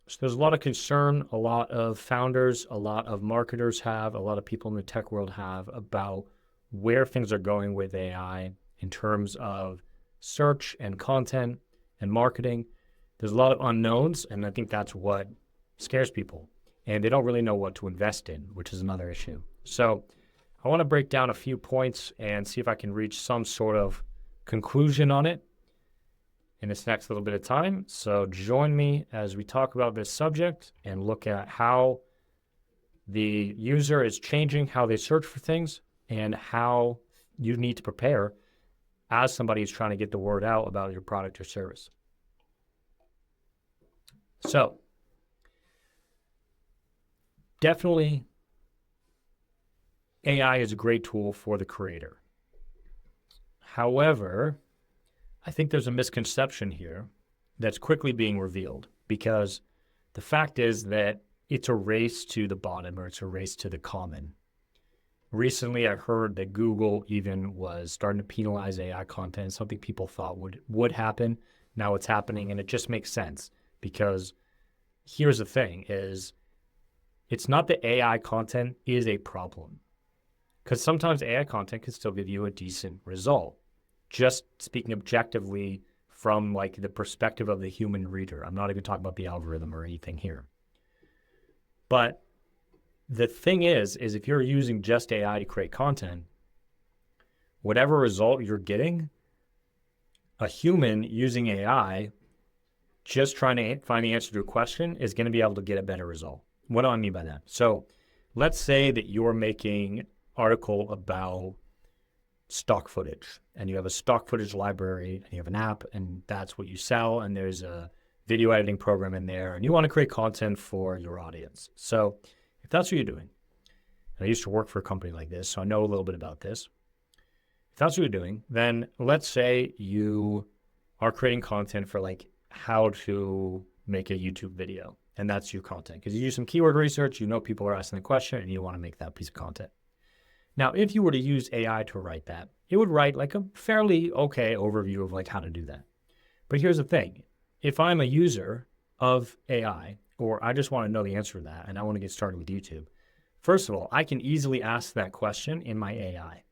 So there's a lot of concern, a lot of founders, a lot of marketers have, a lot of people in the tech world have about where things are going with AI in terms of search and content and marketing. There's a lot of unknowns, and I think that's what scares people. And they don't really know what to invest in, which is another issue. So I want to break down a few points and see if I can reach some sort of conclusion on it in this next little bit of time. So join me as we talk about this subject and look at how the user is changing how they search for things and how you need to prepare as somebody who's trying to get the word out about your product or service. So definitely AI is a great tool for the creator. However, I think there's a misconception here that's quickly being revealed, because the fact is that it's a race to the bottom, or it's a race to the common. Recently, I heard that Google even was starting to penalize AI content, something people thought would happen. Now it's happening, and it just makes sense, because here's the thing is, it's not that AI content is a problem, because sometimes AI content can still give you a decent result. Just speaking objectively from like the perspective of the human reader. I'm not even talking about the algorithm or anything here. But the thing is if you're using just AI to create content, whatever result you're getting, a human using AI just trying to find the answer to a question is going to be able to get a better result. What do I mean by that? So let's say that you're making an article about stock footage, and you have a stock footage library, and you have an app, and that's what you sell, and there's a video editing program in there, and you want to create content for your audience. So if that's what you're doing, and I used to work for a company like this, so I know a little bit about this. If that's what you're doing, then let's say you are creating content for like how to make a YouTube video, and that's your content, because you use some keyword research, you know people are asking the question, and you want to make that piece of content. Now, if you were to use AI to write that, it would write like a fairly okay overview of like how to do that. But here's the thing. If I'm a user of AI, or I just want to know the answer to that, and I want to get started with YouTube, first of all, I can easily ask that question in my AI.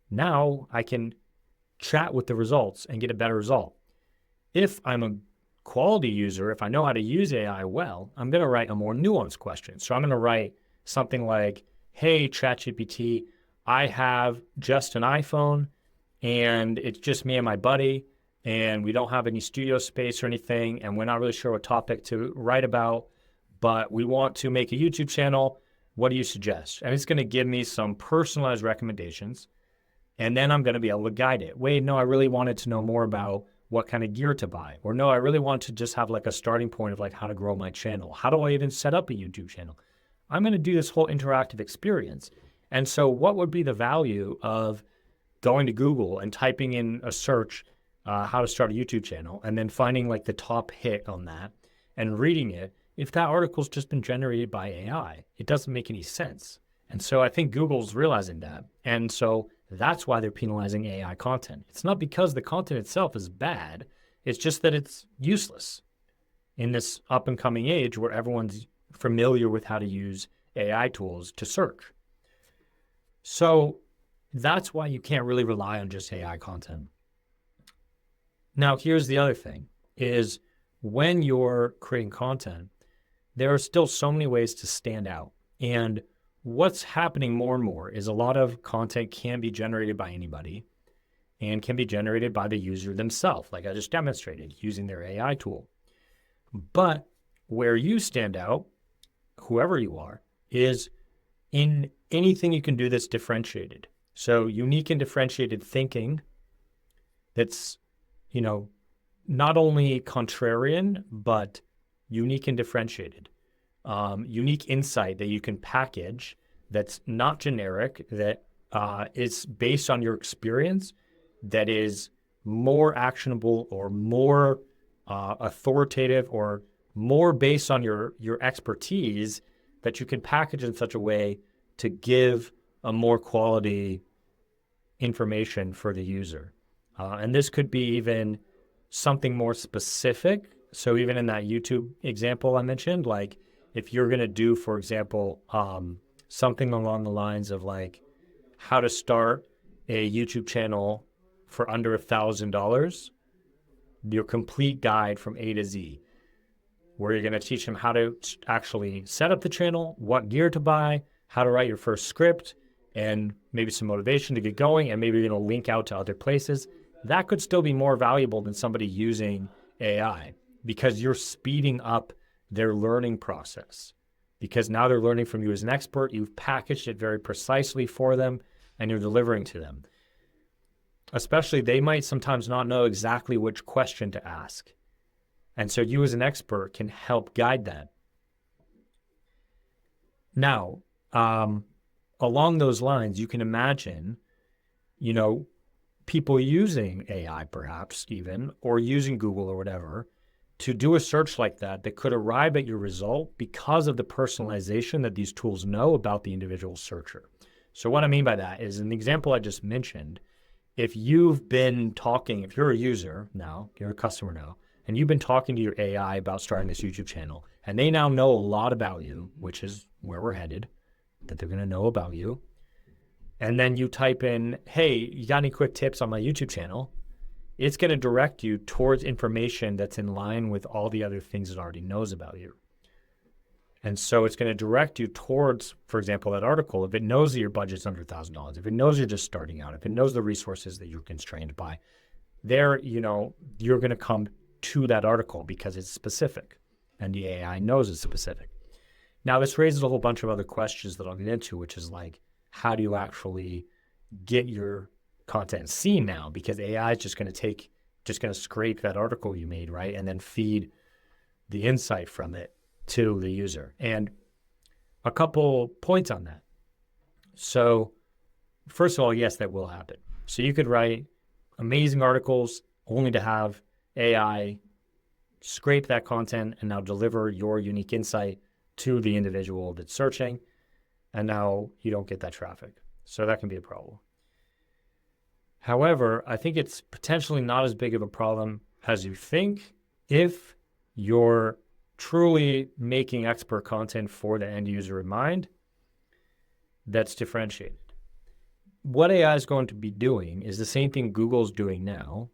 Now I can chat with the results and get a better result. If I'm a quality user, if I know how to use AI well, I'm going to write a more nuanced question. So I'm going to write something like, hey, ChatGPT, I have just an iPhone, and it's just me and my buddy, and we don't have any studio space or anything, and we're not really sure what topic to write about, but we want to make a YouTube channel. What do you suggest? And it's going to give me some personalized recommendations, and then I'm going to be able to guide it. Wait, no, I really wanted to know more about what kind of gear to buy. Or no, I really want to just have like a starting point of like how to grow my channel. How do I even set up a YouTube channel? I'm going to do this whole interactive experience. And so what would be the value of going to Google and typing in a search, how to start a YouTube channel, and then finding like the top hit on that and reading it if that article's just been generated by AI? It doesn't make any sense. And so I think Google's realizing that. And so that's why they're penalizing AI content. It's not because the content itself is bad. It's just that it's useless in this up and coming age where everyone's familiar with how to use AI tools to search. So that's why you can't really rely on just AI content. Now, here's the other thing is when you're creating content, there are still so many ways to stand out. And what's happening more and more is a lot of content can be generated by anybody and can be generated by the user themselves, like I just demonstrated, using their AI tool. But where you stand out, whoever you are, is in anything you can do that's differentiated. So unique and differentiated thinking that's, not only contrarian, but unique and differentiated. Unique insight that you can package that's not generic, that is based on your experience, that is more actionable or more authoritative or more based on your expertise, that you can package in such a way to give a more quality information for the user. And this could be even something more specific So even in that YouTube example I mentioned, like if you're going to do, for example, something along the lines of like how to start a YouTube channel for under $1,000, your complete guide from A to Z, where you're going to teach them how to actually set up the channel, what gear to buy, how to write your first script, and maybe some motivation to get going, and maybe you're going to link out to other places. That could still be more valuable than somebody using AI because you're speeding up their learning process. Because now they're learning from you as an expert, you've packaged it very precisely for them, and you're delivering to them. Especially, they might sometimes not know exactly which question to ask. And so you as an expert can help guide that. Now, along those lines, you can imagine, people using AI perhaps even, or using Google or whatever, to do a search like that could arrive at your result because of the personalization that these tools know about the individual searcher. So what I mean by that is in the example I just mentioned, if you've been talking, if you're a user now, you're a customer now, and you've been talking to your AI about starting this YouTube channel, and they now know a lot about you, which is where we're headed, that they're going to know about you. And then you type in, hey, you got any quick tips on my YouTube channel? It's going to direct you towards information that's in line with all the other things it already knows about you. And so it's going to direct you towards, for example, that article. If it knows that your budget's under $1,000, if it knows you're just starting out, if it knows the resources that you're constrained by, you're going to come to that article because it's specific and the AI knows it's specific. Now, this raises a whole bunch of other questions that I'll get into, which is like, how do you actually get your content seen now? Because AI is just going to scrape that article you made, right? And then feed the insight from it to the user. And a couple points on that. So first of all, yes, that will happen. So you could write amazing articles only to have AI scrape that content and now deliver your unique insight to the individual that's searching. And now you don't get that traffic. So that can be a problem. However, I think it's potentially not as big of a problem as you think if you're truly making expert content for the end user in mind that's differentiated. What AI is going to be doing is the same thing Google's doing now,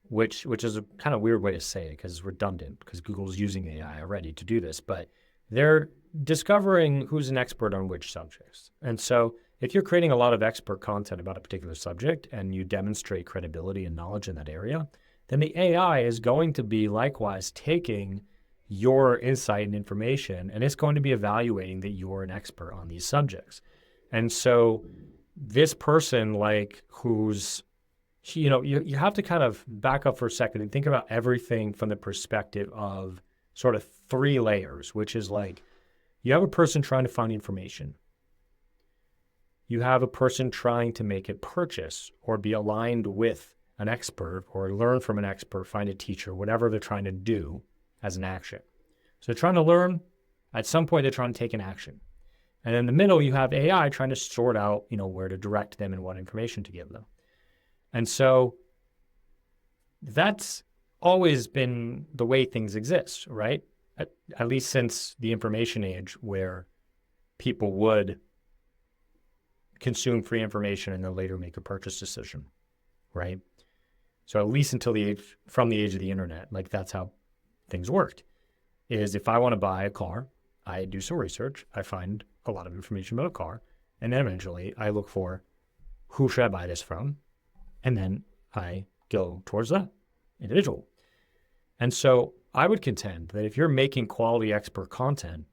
which is a kind of weird way to say it because it's redundant because Google's using AI already to do this, but they're discovering who's an expert on which subjects. And so if you're creating a lot of expert content about a particular subject and you demonstrate credibility and knowledge in that area, then the AI is going to be likewise taking your insight and information, and it's going to be evaluating that you're an expert on these subjects. And so this person, who's, you have to kind of back up for a second and think about everything from the perspective of sort of three layers, which is like, you have a person trying to find information. You have a person trying to make a purchase or be aligned with an expert or learn from an expert, find a teacher, whatever they're trying to do as an action. So they're trying to learn. At some point, they're trying to take an action. And in the middle, you have AI trying to sort out, where to direct them and what information to give them. And so that's always been the way things exist, right? At least since the information age where people would consume free information and then later make a purchase decision, right? So at least until from the age of the internet, that's how things worked, is if I want to buy a car, I do some research, I find a lot of information about a car, and then eventually I look for who should I buy this from, and then I go towards that individual. And so I would contend that if you're making quality expert content,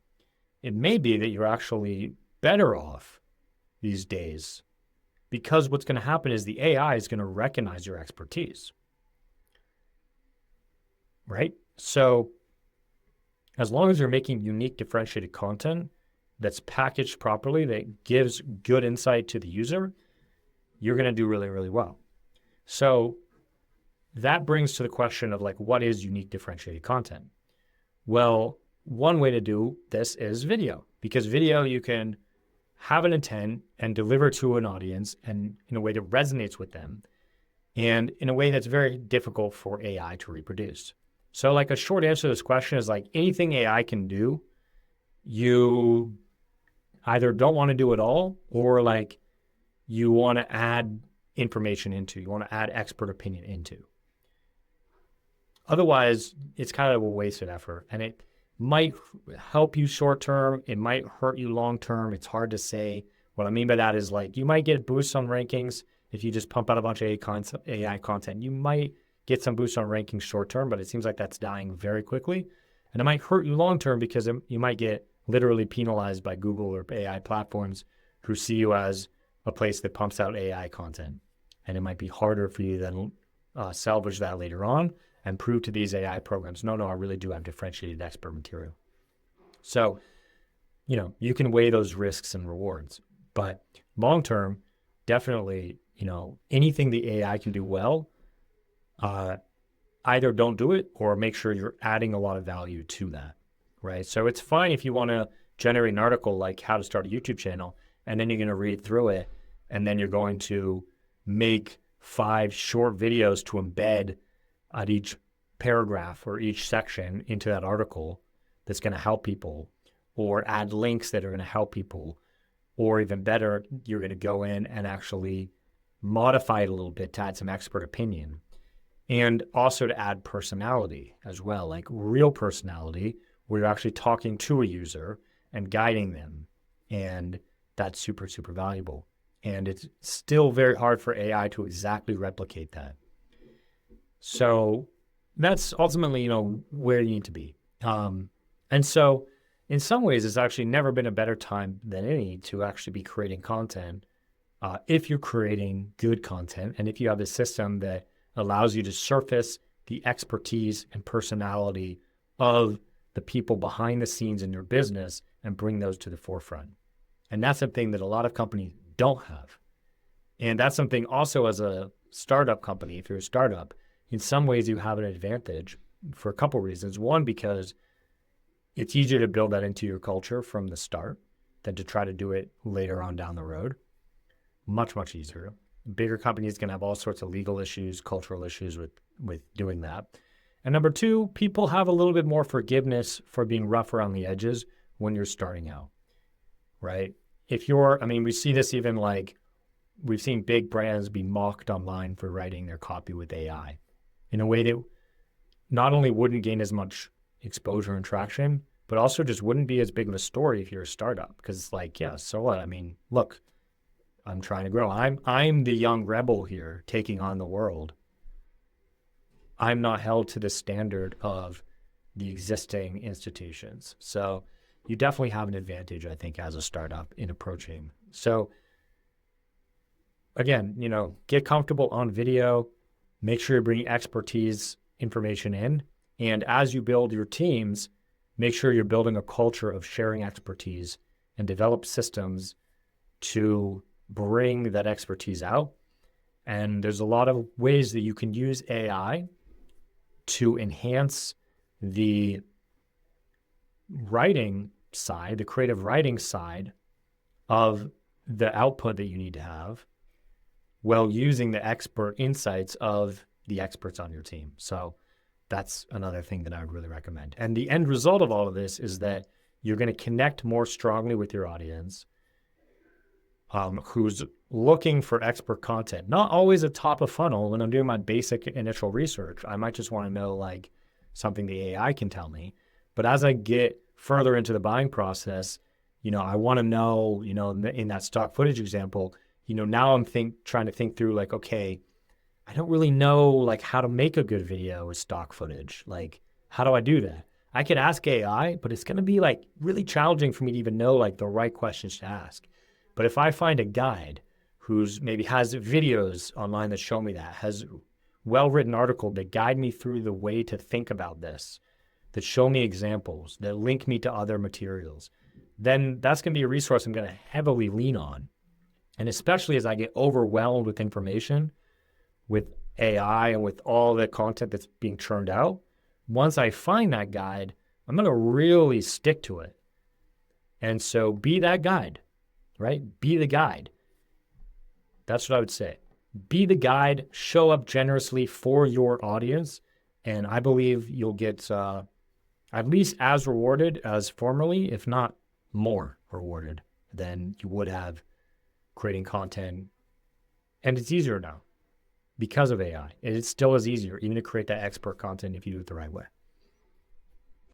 it may be that you're actually better off these days because what's going to happen is the AI is going to recognize your expertise, right? So as long as you're making unique, differentiated content that's packaged properly, that gives good insight to the user, you're going to do really, really well. So that brings to the question of what is unique, differentiated content? Well, one way to do this is video, because video you can have an intent and deliver to an audience and in a way that resonates with them and in a way that's very difficult for AI to reproduce. So like a short answer to this question is like anything AI can do, you either don't want to do at all, or like you want to add information into, you want to add expert opinion into. Otherwise, it's kind of a wasted effort, and it might help you short term. It might hurt you long term. It's hard to say. What I mean by that is like you might get boosts on rankings if you just pump out a bunch of AI content. You might get some boosts on rankings short term, but it seems like that's dying very quickly. And it might hurt you long term because you might get literally penalized by Google or AI platforms who see you as a place that pumps out AI content. And it might be harder for you to then salvage that later on and prove to these AI programs, no, I really do have differentiated expert material. So, you can weigh those risks and rewards. But long term, definitely, anything the AI can do well, either don't do it or make sure you're adding a lot of value to that, right? So it's fine if you want to generate an article like how to start a YouTube channel, and then you're going to read through it, and then you're going to make 5 short videos to embed at each paragraph or each section into that article that's going to help people, or add links that are going to help people, or even better, you're going to go in and actually modify it a little bit to add some expert opinion, and also to add personality as well, like real personality where you're actually talking to a user and guiding them. And that's super, super valuable. And it's still very hard for AI to exactly replicate that. So that's ultimately, where you need to be. And so in some ways, it's actually never been a better time than any to actually be creating content. If you're creating good content, and if you have a system that allows you to surface the expertise and personality of the people behind the scenes in your business and bring those to the forefront. And that's something that a lot of companies don't have. And that's something also as a startup company, if you're a startup, in some ways you have an advantage for a couple reasons. One, because it's easier to build that into your culture from the start than to try to do it later on down the road. Much, much easier. Bigger companies can have all sorts of legal issues, cultural issues with doing that. And number 2, people have a little bit more forgiveness for being rough around the edges when you're starting out, right? We see this even like, we've seen big brands be mocked online for writing their copy with AI in a way that not only wouldn't gain as much exposure and traction, but also just wouldn't be as big of a story if you're a startup. Because it's like, yeah, so what? Look, I'm trying to grow. I'm the young rebel here taking on the world. I'm not held to the standard of the existing institutions. So you definitely have an advantage, I think, as a startup in approaching. So again, get comfortable on video, make sure you bring expertise information in. And as you build your teams, make sure you're building a culture of sharing expertise and develop systems to bring that expertise out. And there's a lot of ways that you can use AI to enhance the writing side, the creative writing side of the output that you need to have, while using the expert insights of the experts on your team. So that's another thing that I would really recommend. And the end result of all of this is that you're going to connect more strongly with your audience, who's looking for expert content. Not always a top of funnel. When I'm doing my basic initial research, I might just want to know like something the AI can tell me. But as I get further into the buying process, I want to know, in that stock footage example, now I'm trying to think through like, okay, I don't really know like how to make a good video with stock footage. Like, how do I do that? I could ask AI, but it's going to be like really challenging for me to even know like the right questions to ask. But if I find a guide who's maybe has videos online that show me that, has well-written article that guide me through the way to think about this, that show me examples, that link me to other materials, then that's going to be a resource I'm going to heavily lean on. And especially as I get overwhelmed with information, with AI and with all the content that's being churned out, once I find that guide, I'm going to really stick to it. And so be that guide, right? Be the guide. That's what I would say. Be the guide, show up generously for your audience, And I believe you'll get at least as rewarded as formerly, if not more rewarded than you would have creating content. And it's easier now because of AI. It still is easier, even to create that expert content if you do it the right way.